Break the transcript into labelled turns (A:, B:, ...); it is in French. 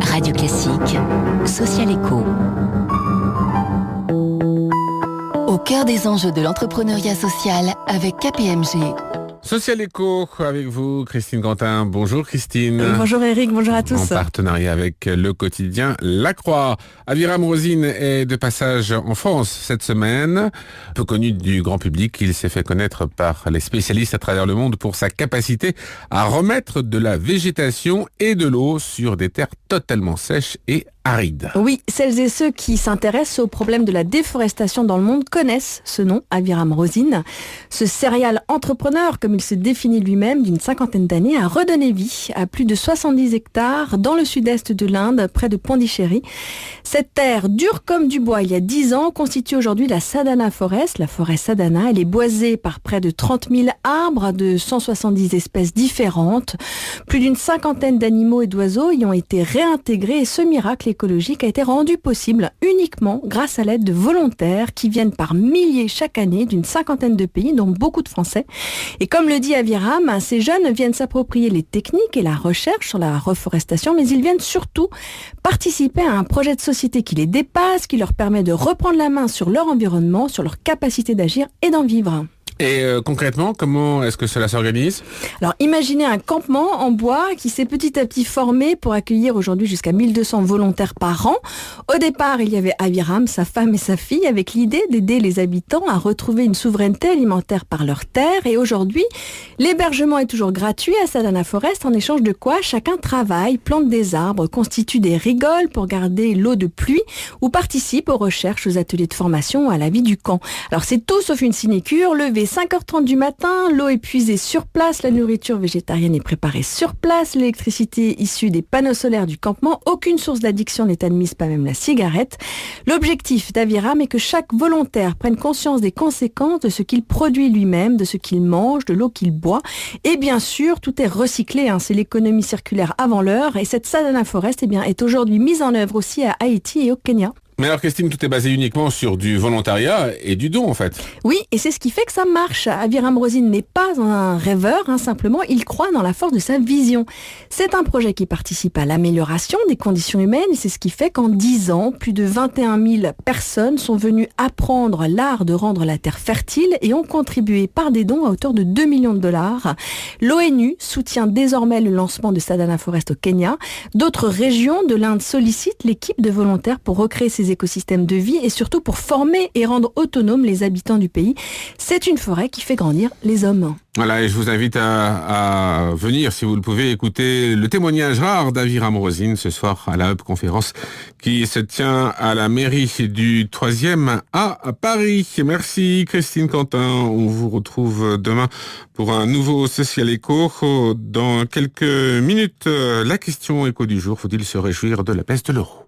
A: Radio Classique, Social Echo. Au cœur des enjeux de l'entrepreneuriat social avec KPMG.
B: Social Echo avec vous, Christine Quentin. Bonjour Christine.
C: Bonjour Eric, bonjour à tous.
B: En partenariat avec le quotidien La Croix. Aviram Rosine est de passage en France cette semaine. Peu connu du grand public, il s'est fait connaître par les spécialistes à travers le monde pour sa capacité à remettre de la végétation et de l'eau sur des terres totalement sèches et arides.
C: Oui, celles et ceux qui s'intéressent au problème de la déforestation dans le monde connaissent ce nom, Aviram Rosine. Ce serial entrepreneur, comme il se définit lui-même, d'une 50aine d'années, a redonné vie à plus de 70 hectares dans le sud-est de l'Inde, près de Pondichéry. Cette terre, dure comme du bois il y a 10 ans, constitue aujourd'hui la Sadhana Forest, la forêt Sadhana. Elle est boisée par près de 30 000 arbres de 170 espèces différentes. Plus d'une 50aine d'animaux et d'oiseaux y ont été réintégrés et ce miracle écologique a été rendu possible uniquement grâce à l'aide de volontaires qui viennent par milliers chaque année d'une 50aine de pays, dont beaucoup de Français. Et comme le dit Aviram, ces jeunes viennent s'approprier les techniques et la recherche sur la reforestation, mais ils viennent surtout participer à un projet de société qui les dépasse, qui leur permet de reprendre la main sur leur environnement, sur leur capacité d'agir et d'en vivre.
B: Et concrètement, comment est-ce que cela s'organise ?
C: Alors imaginez un campement en bois qui s'est petit à petit formé pour accueillir aujourd'hui jusqu'à 1200 volontaires par an. Au départ, il y avait Aviram, sa femme et sa fille, avec l'idée d'aider les habitants à retrouver une souveraineté alimentaire par leurs terres. Et aujourd'hui, l'hébergement est toujours gratuit à Sadhana Forest, en échange de quoi chacun travaille, plante des arbres, constitue des rigoles pour garder l'eau de pluie ou participe aux recherches, aux ateliers de formation ou à la vie du camp. Alors c'est tout sauf une sinécure, levé 5h30 du matin, l'eau est puisée sur place, la nourriture végétarienne est préparée sur place, l'électricité issue des panneaux solaires du campement, aucune source d'addiction n'est admise, pas même la cigarette. L'objectif d'Aviram est que chaque volontaire prenne conscience des conséquences de ce qu'il produit lui-même, de ce qu'il mange, de l'eau qu'il boit. Et bien sûr, tout est recyclé, c'est l'économie circulaire avant l'heure. Et cette Sadhana Forest est aujourd'hui mise en œuvre aussi à Haïti et au Kenya.
B: Mais alors Christine, tout est basé uniquement sur du volontariat et du don en fait.
C: Oui, et c'est ce qui fait que ça marche. Aviram Rosine n'est pas un rêveur, simplement il croit dans la force de sa vision. C'est un projet qui participe à l'amélioration des conditions humaines et c'est ce qui fait qu'en 10 ans, plus de 21 000 personnes sont venues apprendre l'art de rendre la terre fertile et ont contribué par des dons à hauteur de 2 millions de dollars. L'ONU soutient désormais le lancement de Sadhana Forest au Kenya. D'autres régions de l'Inde sollicitent l'équipe de volontaires pour recréer ces écosystèmes de vie et surtout pour former et rendre autonomes les habitants du pays. C'est une forêt qui fait grandir les hommes.
B: Voilà, et je vous invite à venir, si vous le pouvez, écouter le témoignage rare d'Aviram Rosine ce soir à la Hub Conférence qui se tient à la mairie du 3e à Paris. Merci Christine Quentin. On vous retrouve demain pour un nouveau Social Echo. Dans quelques minutes, la question écho du jour, faut-il se réjouir de la baisse de l'euro ?